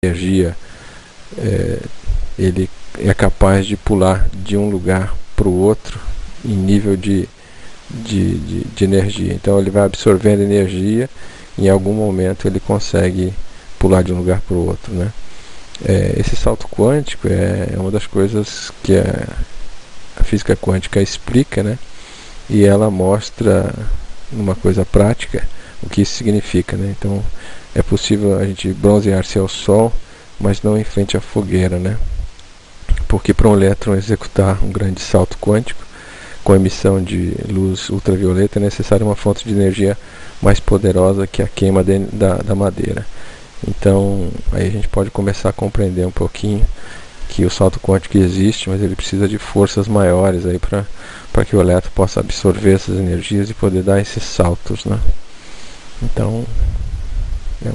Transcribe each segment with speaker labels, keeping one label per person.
Speaker 1: energia, ele é capaz de pular de um lugar para o outro em nível de energia. Então ele vai absorvendo energia, em algum momento ele consegue pular de um lugar para o outro, né? Esse salto quântico é uma das coisas que a física quântica explica, né? E ela mostra numa coisa prática o que isso significa, né? Então é possível a gente bronzear-se ao sol, mas não em frente à fogueira, né? Porque para um elétron executar um grande salto quântico com emissão de luz ultravioleta é necessária uma fonte de energia mais poderosa que a queima da madeira. Então aí a gente pode começar a compreender um pouquinho que o salto quântico existe, mas ele precisa de forças maiores aí para que o elétron possa absorver essas energias e poder dar esses saltos, né? Então é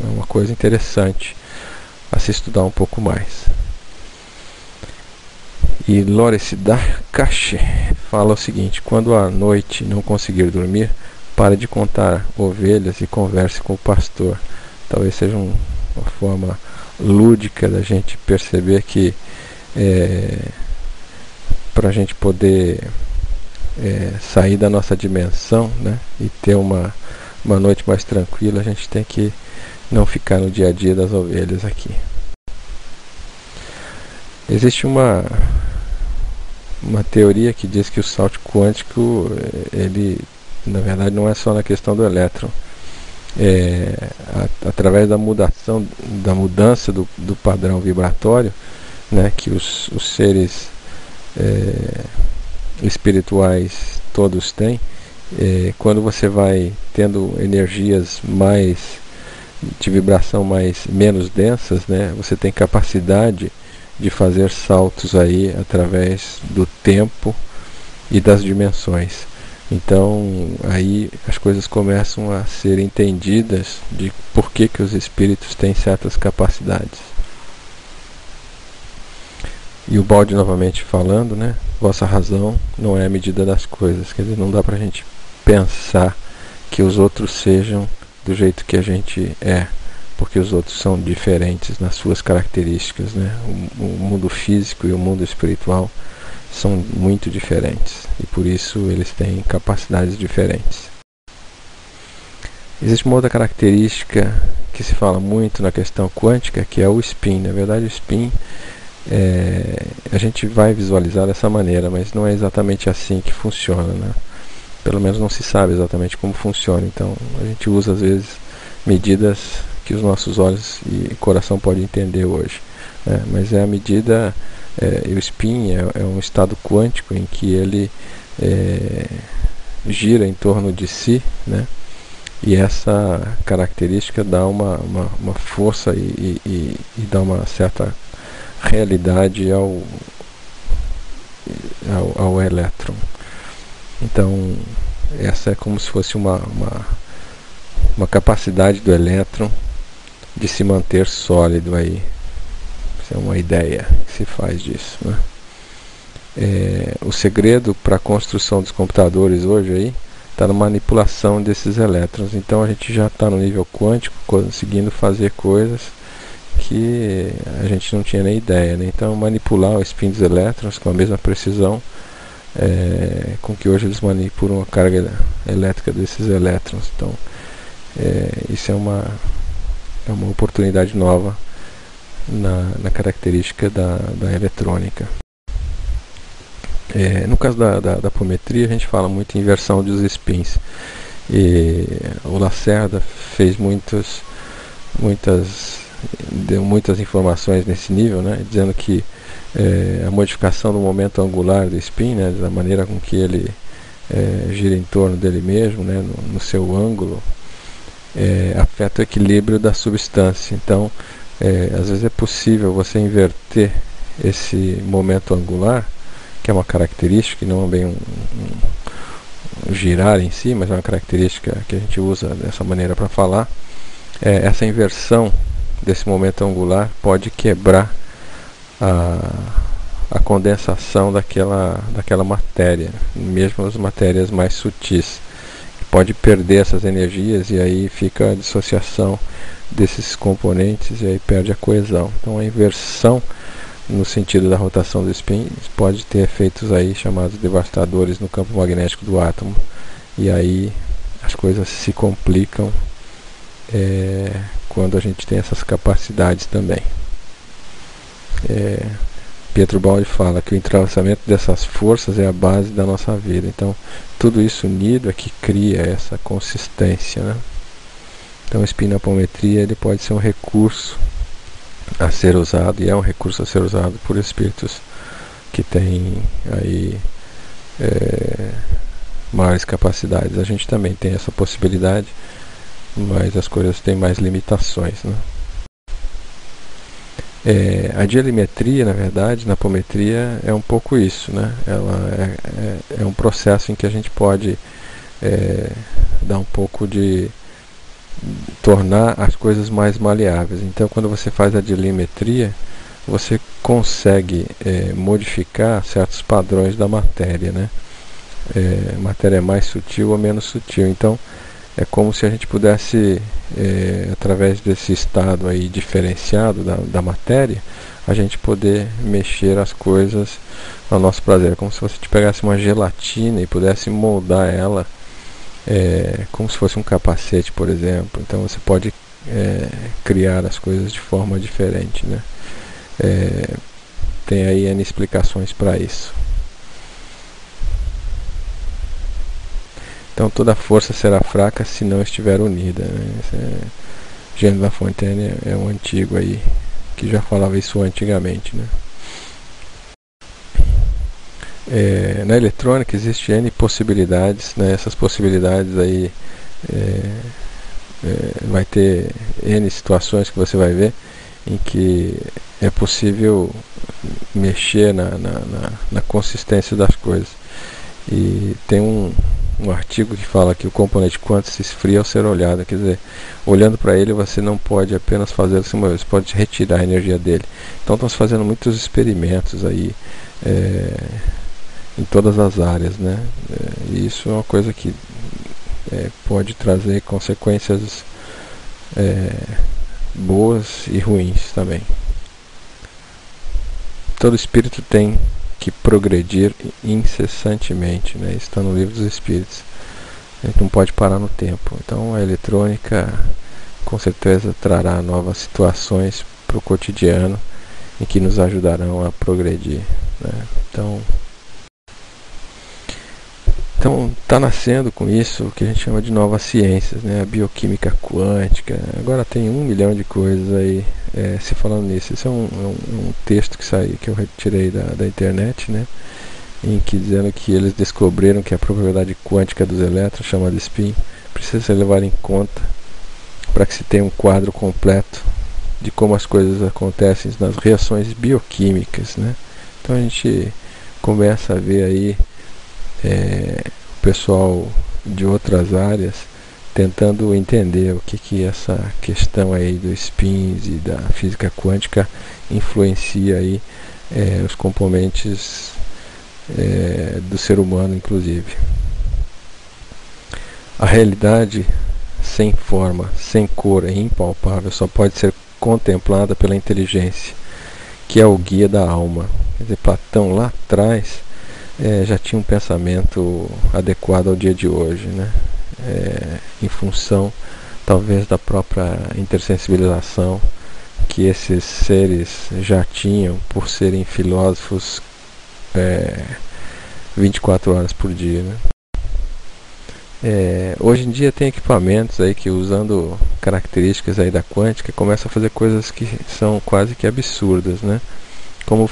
Speaker 1: uma coisa interessante a se estudar um pouco mais. E Lawrence Darkash fala o seguinte: quando à noite não conseguir dormir, pare de contar ovelhas e converse com o pastor. Talvez seja uma forma lúdica da gente perceber que para a gente poder sair da nossa dimensão, né, e ter uma noite mais tranquila, a gente tem que não ficar no dia a dia das ovelhas aqui. Existe uma teoria que diz que o salto quântico, ele na verdade não é só na questão do elétron. Através da mudança do padrão vibratório, né, que os seres espirituais todos têm, quando você vai tendo energias de vibração menos densas, né, você tem capacidade de fazer saltos aí através do tempo e das dimensões. Então aí as coisas começam a ser entendidas de por que os espíritos têm certas capacidades. E o Balde novamente falando, né? Vossa razão não é a medida das coisas. Quer dizer, não dá pra gente pensar que os outros sejam do jeito que a gente é, porque os outros são diferentes nas suas características, né? O mundo físico e o mundo espiritual são muito diferentes e por isso eles têm capacidades diferentes. Existe uma outra característica que se fala muito na questão quântica, que é o spin. Na verdade, o spin a gente vai visualizar dessa maneira, mas não é exatamente assim que funciona, né? Pelo menos não se sabe exatamente como funciona. Então a gente usa às vezes medidas que os nossos olhos e coração podem entender hoje, né? Mas é a medida. O spin é um estado quântico em que ele gira em torno de si, né? E essa característica dá uma força e dá uma certa realidade ao elétron. Então essa é como se fosse uma capacidade do elétron de se manter sólido aí. Essa é uma ideia que se faz disso, né? O segredo para a construção dos computadores hoje aí está na manipulação desses elétrons. Então a gente já está no nível quântico, conseguindo fazer coisas que a gente não tinha nem ideia, né? Então manipular o spin dos elétrons com a mesma precisão com que hoje eles manipulam a carga elétrica desses elétrons. Então isso é uma oportunidade nova na característica da eletrônica. No caso da apometria, a gente fala muito em inversão dos spins. E o Lacerda fez deu muitas informações nesse nível, né, dizendo que a modificação do momento angular do spin, né, da maneira com que ele gira em torno dele mesmo, né, no seu ângulo, afeta o equilíbrio da substância. Então às vezes é possível você inverter esse momento angular, que é uma característica, não é bem um girar em si, mas é uma característica que a gente usa dessa maneira para falar. Essa inversão desse momento angular pode quebrar a condensação daquela matéria, mesmo as matérias mais sutis. pode perder essas energias e aí fica a dissociação desses componentes e aí perde a coesão. Então a inversão no sentido da rotação dos spins pode ter efeitos aí chamados devastadores no campo magnético do átomo, e aí as coisas se complicam quando a gente tem essas capacidades também. Pietro Baldi fala que o entrelaçamento dessas forças é a base da nossa vida. Então tudo isso unido é que cria essa consistência, né? Então a espinapometria ele pode ser um recurso a ser usado, e é um recurso a ser usado por espíritos que têm aí maiores capacidades. A gente também tem essa possibilidade, mas as coisas têm mais limitações, né? A dielimetria, na verdade, na apometria, é um pouco isso, né? Ela é um processo em que a gente pode dar um pouco de tornar as coisas mais maleáveis. Então, quando você faz a dielimetria, você consegue modificar certos padrões da matéria, né? A matéria é mais sutil ou menos sutil. Então, é como se a gente pudesse, através desse estado aí diferenciado da matéria, a gente poder mexer as coisas ao nosso prazer. É como se você pegasse uma gelatina e pudesse moldar ela como se fosse um capacete, por exemplo. Então você pode criar as coisas de forma diferente, né? Tem aí N explicações para isso. Então toda força será fraca se não estiver unida, né? Gênio La Fontaine é um antigo aí que já falava isso antigamente, né? Na eletrônica existe N possibilidades, né? Essas possibilidades aí vai ter N situações que você vai ver em que é possível mexer na consistência das coisas. E tem um artigo que fala que o componente quântico se esfria ao ser olhado. Quer dizer, olhando para ele você não pode apenas fazer assim uma vez, você pode retirar a energia dele. Então estamos fazendo muitos experimentos aí em todas as áreas, né? E isso é uma coisa que pode trazer consequências boas e ruins também. Todo espírito tem que progredir incessantemente, né? Isso está no Livro dos Espíritos. A gente não pode parar no tempo. Então a eletrônica com certeza trará novas situações para o cotidiano em que nos ajudarão a progredir, né? Então está nascendo com isso o que a gente chama de novas ciências, né? A bioquímica quântica. Agora tem 1 milhão de coisas aí se falando nisso. Isso é um texto que eu retirei da internet, né? Em que dizendo que eles descobriram que a probabilidade quântica dos elétrons, chamada spin, precisa ser levada em conta para que se tenha um quadro completo de como as coisas acontecem nas reações bioquímicas, né? Então a gente começa a ver aí o pessoal de outras áreas tentando entender o que essa questão aí dos spins e da física quântica influencia aí os componentes do ser humano, inclusive. A realidade sem forma, sem cor e impalpável só pode ser contemplada pela inteligência, que é o guia da alma. Quer dizer, Platão lá atrás já tinha um pensamento adequado ao dia de hoje, né? Em função talvez da própria intersensibilização que esses seres já tinham por serem filósofos 24 horas por dia, né? Hoje em dia tem equipamentos aí que, usando características aí da quântica, começam a fazer coisas que são quase que absurdas, né? Como